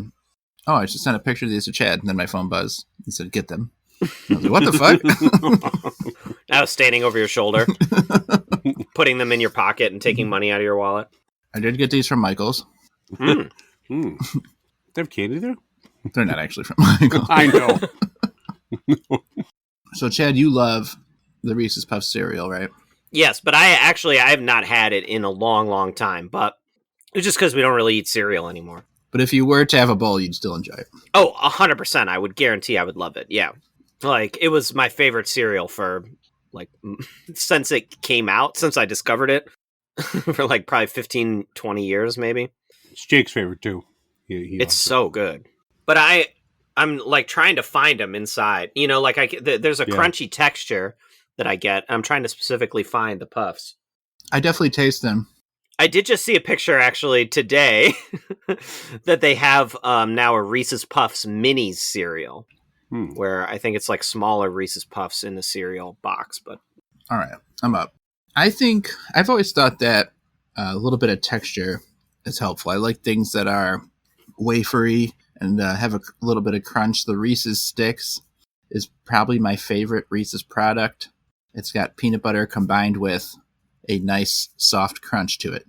"Oh, I should send a picture of these to Chad." And then my phone buzzed. He said, "Get them." And I was like, "What the fuck?" I was standing over your shoulder, putting them in your pocket and taking money out of your wallet. I did get these from Michael's. Mm. They have candy there? They're not actually from Michael's. I know. So, Chad, you love the Reese's Puffs cereal, right? Yes, but I have not had it in a long, long time. But it's just because we don't really eat cereal anymore. But if you were to have a bowl, you'd still enjoy it. Oh, 100%. I would guarantee I would love it. Yeah. Like, it was my favorite cereal for, like, since it came out, since I discovered it. For, like, probably 15, 20 years, maybe. It's Jake's favorite, too. He It's so good. But I'm, like, trying to find them inside. You know, like, there's a crunchy texture that I get. I'm trying to specifically find the puffs. I definitely taste them. I did just see a picture actually today that they have now a Reese's Puffs Minis cereal, where I think it's like smaller Reese's Puffs in the cereal box. But all right, I'm up. I think I've always thought that a little bit of texture is helpful. I like things that are wafery and have a little bit of crunch. The Reese's Sticks is probably my favorite Reese's product. It's got peanut butter combined with a nice soft crunch to it.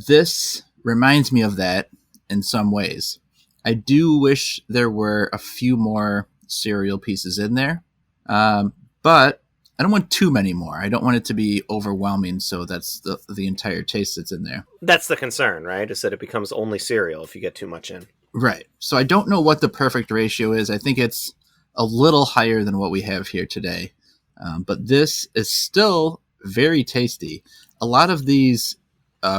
This reminds me of that in some ways. I do wish there were a few more cereal pieces in there, but I don't want too many more. I don't want it to be overwhelming, so that's the entire taste that's in there. that's the concern, right? Is that it becomes only cereal if you get too much in. Right. So I don't know what the perfect ratio is. I think it's a little higher than what we have here today. But this is still very tasty. A lot of these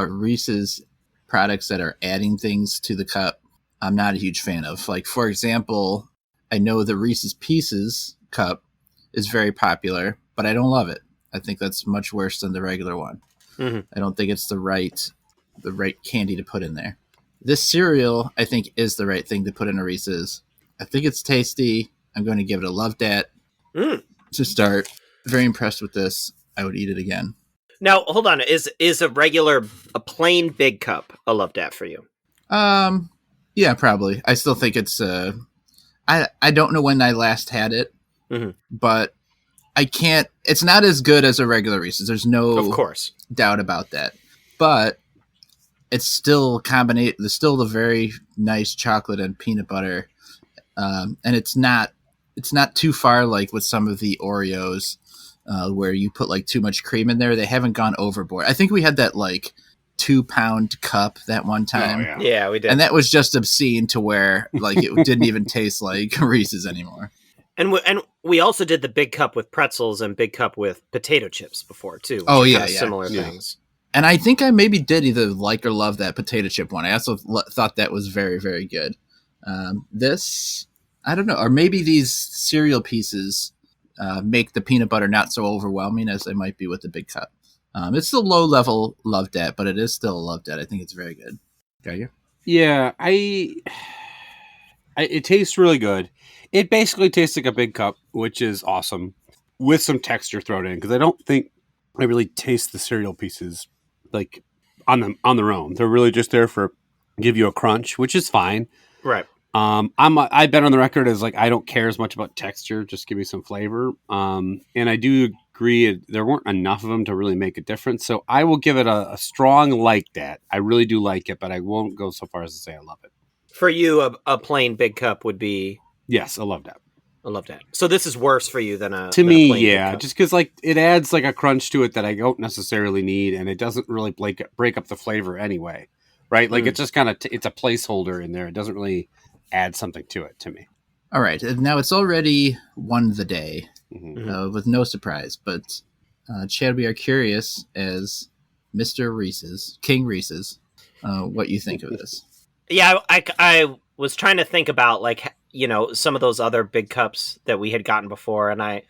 Reese's products that are adding things to the cup, I'm not a huge fan of. Like, for example, I know the Reese's Pieces cup is very popular, but I don't love it. I think that's much worse than the regular one. Mm-hmm. I don't think it's the right candy to put in there. This cereal, I think, is the right thing to put in a Reese's. I think it's tasty. I'm going to give it a love dat to start. Very impressed with this. I would eat it again. Now, hold on. Is a plain big cup a love dat for you? Yeah, probably. I still think it's. I don't know when I last had it, but I can't. It's not as good as a regular Reese's. There's no, of course, doubt about that. But it's still There's still the very nice chocolate and peanut butter, and it's not too far like with some of the Oreos, where you put like too much cream in there. They haven't gone overboard. I think we had that like 2-pound cup that one time. Oh, yeah, we did, and that was just obscene to where like it didn't even taste like Reese's anymore. And we also did the big cup with pretzels and big cup with potato chips before too. Oh yeah, similar things. And I think I maybe did either like or love that potato chip one. I also thought that was very, very good. This, I don't know, or maybe these cereal pieces make the peanut butter not so overwhelming as they might be with the big cup. It's still low level love dat, but it is still a love dat. I think it's very good. Got you? Yeah, it tastes really good. It basically tastes like a big cup, which is awesome, with some texture thrown in, because I don't think I really taste the cereal pieces like on their own. They're really just there for give you a crunch, which is fine. Right. I've been on the record as like I don't care as much about texture, just give me some flavor. And I do agree there weren't enough of them to really make a difference. So I will give it a strong like that. I really do like it, but I won't go so far as to say I love it. For you, a plain big cup would be yes, I love that. I love that. So this is worse for you than a to than me, a plain yeah, big cup. just because like it adds like a crunch to it that I don't necessarily need, and it doesn't really break up the flavor anyway, right? Like it's just kind of it's a placeholder in there. It doesn't really add something to it to me. All right, now it's already won the day with no surprise, but Chad, we are curious as Mr. Reese's, King Reese's, what you think of this. Yeah, I was trying to think about like some of those other big cups that we had gotten before, and I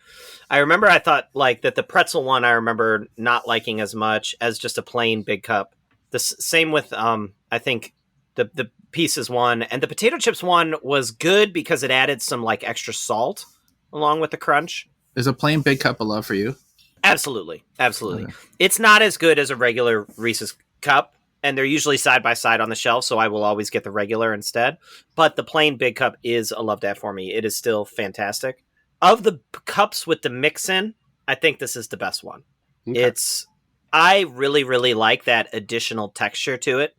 remember I thought like that the pretzel one I remember not liking as much as just a plain big cup. The same with I think the pieces one, and the potato chips one was good because it added some like extra salt along with the crunch. Is a plain big cup a love for you? Absolutely. Okay. It's not as good as a regular Reese's cup, and they're usually side by side on the shelf, so I will always get the regular instead. But the plain big cup is a love dat for me. It is still fantastic. Of the cups with the mix in, I think this is the best one. Okay. I really, really like that additional texture to it.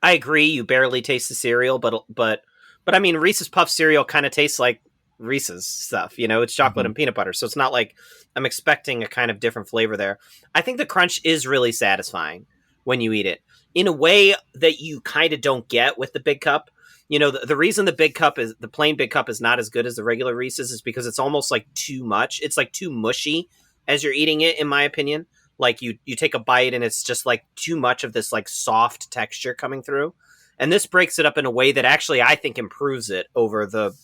I agree, you barely taste the cereal, but I mean, Reese's Puff cereal kind of tastes like Reese's stuff. It's chocolate and peanut butter, so it's not like I'm expecting a kind of different flavor there. I think the crunch is really satisfying when you eat it in a way that you kind of don't get with the big cup. The reason the plain big cup is not as good as the regular Reese's is because it's almost like too much. It's like too mushy as you're eating it, in my opinion. Like you take a bite and it's just like too much of this like soft texture coming through. And this breaks it up in a way that actually I think improves it over the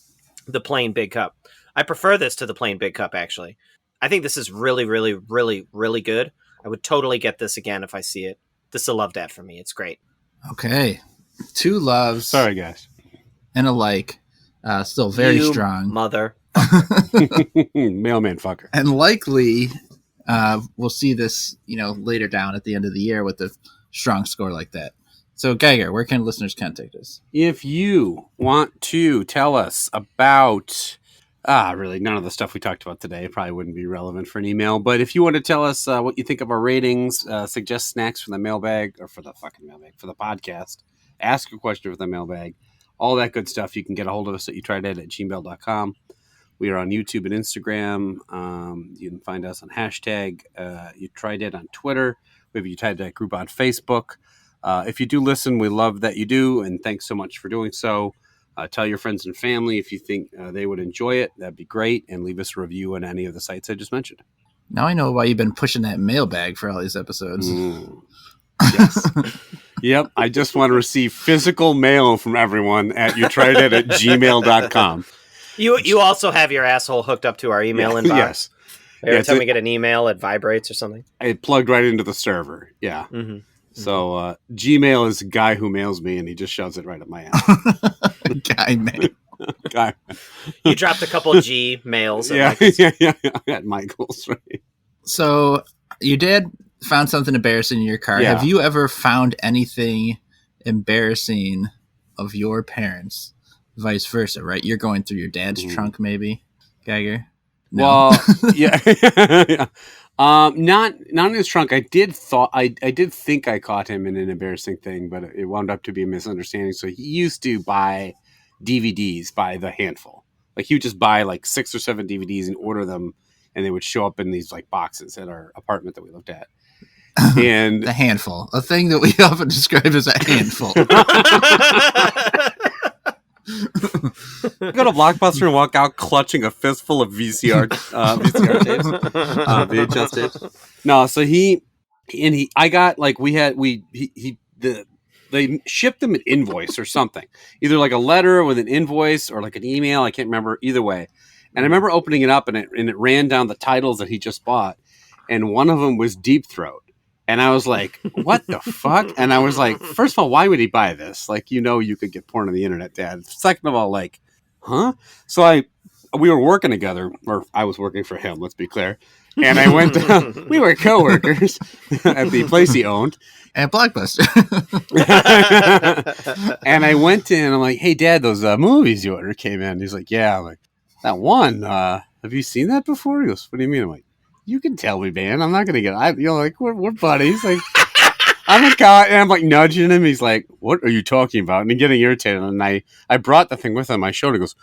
plain big cup. I prefer this to the plain big cup, actually. I think this is really, really, really, really good. I would totally get this again if I see it. This is a love dat for me. It's great. Okay. 2 loves. Sorry, guys. And a like. Still very You strong. Mother. Mailman fucker. And likely we'll see this, later down at the end of the year with a strong score like that. So, Geiger, where can listeners contact us? If you want to tell us about, really none of the stuff we talked about today probably wouldn't be relevant for an email, but if you want to tell us what you think of our ratings, suggest snacks for the mailbag, or for the fucking mailbag, for the podcast, ask a question for the mailbag, all that good stuff, you can get a hold of us at youtrydat@gmail.com. We are on YouTube and Instagram. You can find us on hashtag You Tried Dat on Twitter. We have a You Tried Dat group on Facebook. If you do listen, we love that you do, and thanks so much for doing so. Tell your friends and family if you think they would enjoy it. That'd be great, and leave us a review on any of the sites I just mentioned. Now I know why you've been pushing that mailbag for all these episodes. Yes. Yep. I just want to receive physical mail from everyone at youtrydat@gmail.com. You also have your asshole hooked up to our email inbox. Yes. Every time we get an email, it vibrates or something. It plugged right into the server. Yeah. Mm-hmm. So Gmail is a guy who mails me, and he just shoves it right up my ass. Guy mail. Guy. You dropped a couple G mails. Yeah. At Michael's, right? So your dad found something embarrassing in your car. Yeah. Have you ever found anything embarrassing of your parents? Vice versa, right? You're going through your dad's trunk, maybe, Geiger? No. Well, yeah. Not in his trunk. I did think I caught him in an embarrassing thing, but it wound up to be a misunderstanding. So he used to buy DVDs by the handful. Like he would just buy like 6 or 7 DVDs and order them, and they would show up in these like boxes at our apartment that we lived at. And the handful, a thing that we often describe as a handful. Go to Blockbuster and walk out clutching a fistful of VCR tapes, VHS tapes. No, so they shipped them an invoice or something, either like a letter with an invoice or like an email. I can't remember either way. And I remember opening it up and it ran down the titles that he just bought, and one of them was Deep Throat. And I was like, what the fuck? And I was like, first of all, why would he buy this? Like, you could get porn on the internet, Dad. Second of all, like, huh? So we were working together, or I was working for him, let's be clear. And I went down, we were coworkers at the place he owned. At Blockbuster. And I went in, I'm like, hey, Dad, those movies you ordered came in. He's like, yeah. I'm like, that one, have you seen that before? He goes, what do you mean? I'm like, you can tell me, man. I'm not gonna get. Like we're buddies. Like I'm a guy, and I'm like nudging him. He's like, "What are you talking about?" And he's getting irritated. And I brought the thing with him. I showed him. He goes,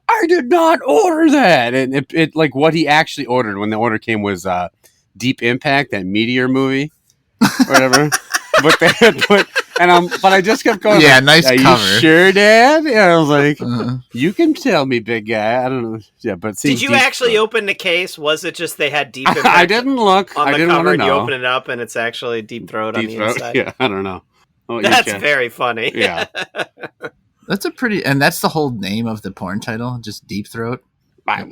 "I did not order that." And it like what he actually ordered when the order came was Deep Impact, that Meteor movie, or whatever. But they had put. But I just kept going. Yeah, like, nice are cover. You sure, Dad? And I was like, you can tell me, big guy. I don't know. Yeah, but did you actually open the case? Was it just they had Deep Impact? I didn't look. On I the didn't cover, and know. you open it up, and it's actually Deep Throat on the inside. Yeah, I don't know. That's very funny. Yeah, that's that's the whole name of the porn title, just Deep Throat. I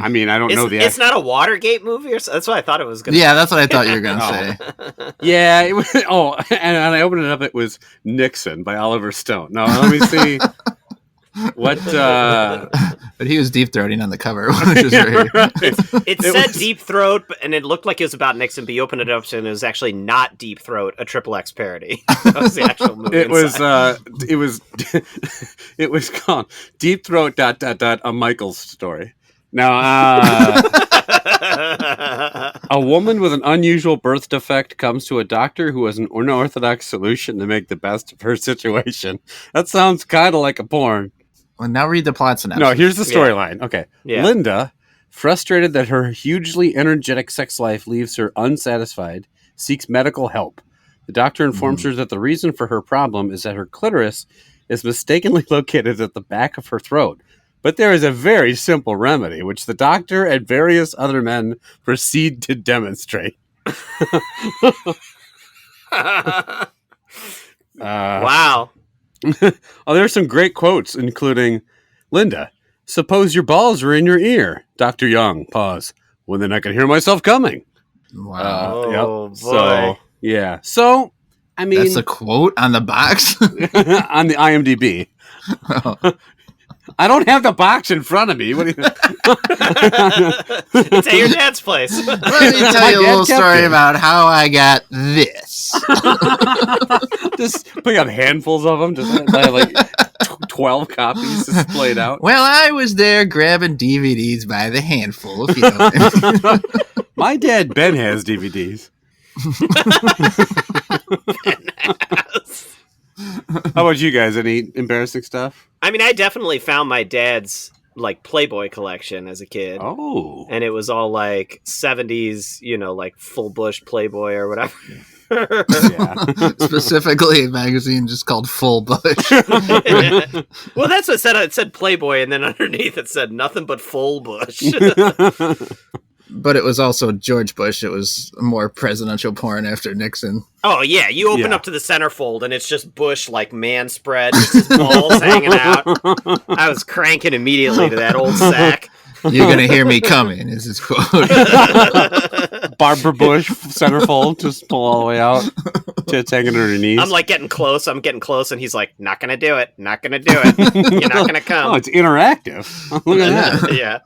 mean, I don't know the. It's not a Watergate movie, or so? That's what I thought it was going to. Yeah, that's what I thought you were going to say. Yeah, it was. Oh, and I opened it up. It was Nixon by Oliver Stone. No, let me see. What? But he was deep throating on the cover. Which is right. It said Deep Throat, and it looked like it was about Nixon. But you opened it up, and it was actually not Deep Throat, a XXX parody. That was the actual movie. It was called Deep Throat ... A Michael's Story. Now, a woman with an unusual birth defect comes to a doctor who has an unorthodox solution to make the best of her situation. That sounds kind of like a porn. Well, now read the plot synopsis. No, here's the storyline. Yeah. Okay. Yeah. Linda, frustrated that her hugely energetic sex life leaves her unsatisfied, seeks medical help. The doctor informs her that the reason for her problem is that her clitoris is mistakenly located at the back of her throat. But there is a very simple remedy, which the doctor and various other men proceed to demonstrate. Wow. Oh, there's some great quotes, including, Linda, suppose your balls are in your ear. Dr. Young, pause. Well, then I can hear myself coming. Wow. Boy. So, yeah. So, I mean... That's a quote on the box? On the IMDb. Oh. I don't have the box in front of me. What do you It's at your dad's place. Let me tell you a little story about how I got this. Just pick up handfuls of them. Just I have like 12 copies displayed out. Well, I was there grabbing DVDs by the handful, if you know. My dad, Ben, has DVDs. How about you guys? Any embarrassing stuff? I mean, I definitely found my dad's like Playboy collection as a kid. Oh. And it was all like 70s, like full bush Playboy or whatever. Yeah. Specifically a magazine just called Full Bush. Well, that's what it said. It said Playboy, and then underneath it said nothing but full bush. But it was also George Bush. It was more presidential porn after Nixon. Oh, yeah. You open up to the centerfold, and it's just Bush, like, man spread, just his balls hanging out. I was cranking immediately to that old sack. You're going to hear me coming, is his quote. Barbara Bush, centerfold, just pull all the way out. Tits hanging on her knees. I'm, like, getting close, and he's like, not going to do it. Not going to do it. You're not going to come. Oh, it's interactive. Look at that. Yeah.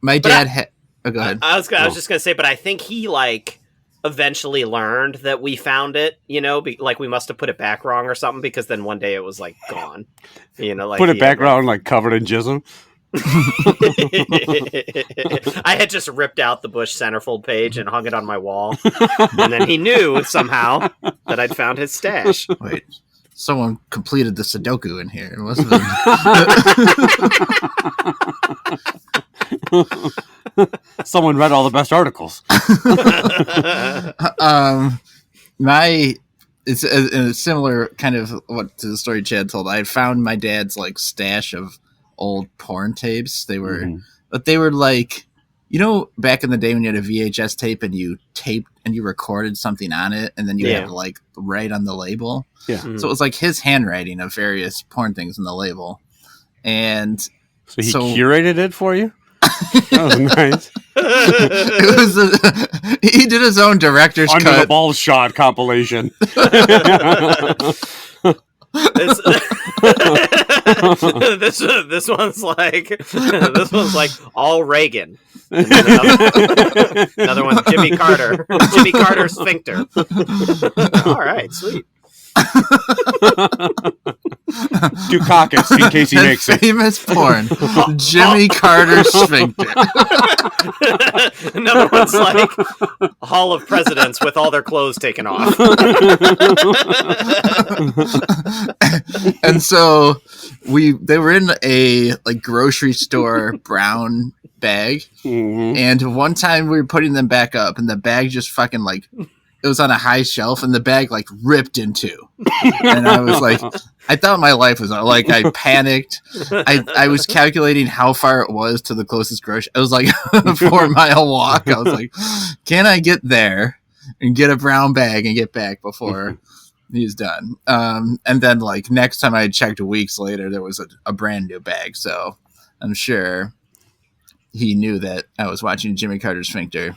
My dad go ahead. I was just going to say, but I think he, like, eventually learned that we found it, you know, like we must have put it back wrong or something, because then one day it was, like, gone. You know, like put it back wrong, like, covered in jism. I had just ripped out the Bush centerfold page and hung it on my wall. And then he knew somehow that I'd found his stash. Wait. Someone completed the Sudoku in here. It wasn't. Someone read all the best articles. It's a similar kind of what to the story Chad told. I had found my dad's like stash of old porn tapes. They were, but they were like, you know, back in the day when you had a VHS tape and you taped and you recorded something on it, and then you had to like write on the label. Yeah. So it was like his handwriting of various porn things in the label. And so he curated it for you? That was nice. He did his own director's Under cut. the ball shot compilation. This one's like all Reagan. And then another one's Jimmy Carter. Jimmy Carter's sphincter. All right, sweet. Dukakis, in case he makes it. Famous porn. Jimmy Carter sphincter. Another one's like Hall of Presidents with all their clothes taken off. And so they were in a like grocery store brown bag, and one time we were putting them back up, and the bag just fucking like, it was on a high shelf, and the bag like ripped in two. And I was like, I thought my life was like, I panicked. I was calculating how far it was to the closest grocery. It was like a 4-mile walk. I was like, can I get there and get a brown bag and get back before he's done? And then like next time I checked weeks later, there was a brand new bag. So I'm sure he knew that I was watching Jimmy Carter sphincter.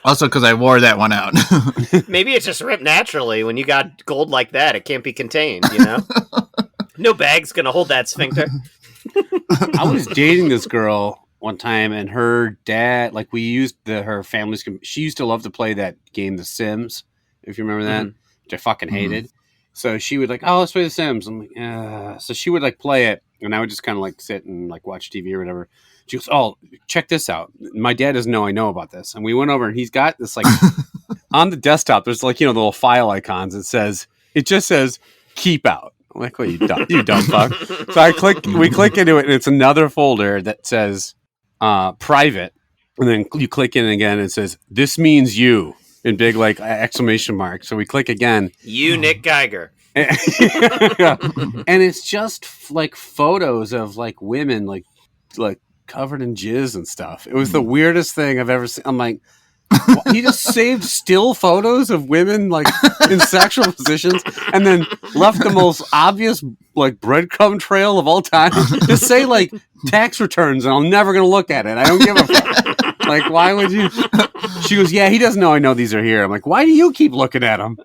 Also because I wore that one out. Maybe it just ripped naturally. When you got gold like that, it can't be contained, you know? No bag's going to hold that sphincter. I was dating this girl one time, and her dad, like we used her family's, she used to love to play that game, The Sims, if you remember that, which I fucking hated. So she would like, oh, let's play The Sims. I'm like, so she would like play it, and I would just kind of like sit and like watch TV or whatever. She goes, oh, check this out. My dad doesn't know I know about this. And we went over, and he's got this like on the desktop. There's like, you know, the little file icons. It just says keep out. I'm like, well, you dumb fuck. So we click into it, and it's another folder that says private. And then you click in again, and it says, this means you, in big like exclamation mark. So we click again. You, Nick Geiger. Yeah. And it's just like photos of like women like covered in jizz and stuff. It was the weirdest thing I've ever seen. I'm like, he just saved still photos of women like in sexual positions, and then left the most obvious like breadcrumb trail of all time. Just say like tax returns, and I'm never gonna look at it. I don't give a fuck. Like, why would you? She goes, yeah, he doesn't know I know these are here. I'm like, why do you keep looking at them?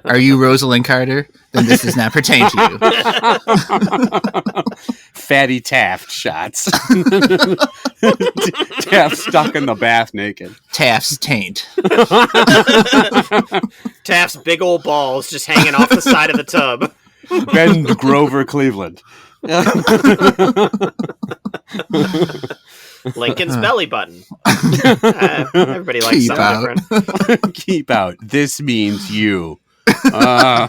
Are you Rosalind Carter? Then this does not pertain to you. Fatty Taft shots. Taft stuck in the bath naked. Taft's taint. Taft's big old balls just hanging off the side of the tub. Ben Grover Cleveland. Lincoln's belly button. Everybody likes Keep something different. Keep out. This means you. All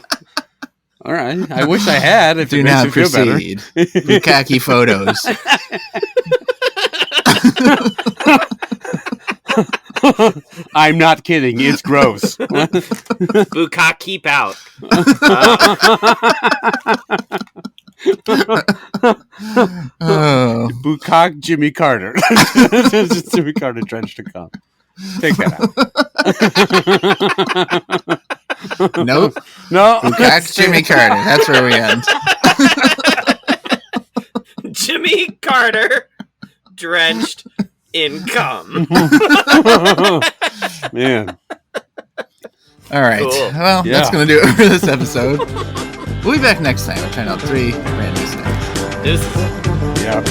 right. I wish I had. If Do it makes not you feel better. proceed. Bukkake photos. I'm not kidding. It's gross. Bukkake keep out. Oh. Bukkake Jimmy Carter. Just Jimmy Carter drenched in cum. Take that out. Nope. No. Bukkake Jimmy Carter. That's where we end. Jimmy Carter drenched in cum. Man. All right. Cool. Well, Yeah. that's going to do it for this episode. We'll be back next time. We're trying out 3 brand new snacks. Deuces. Yeah.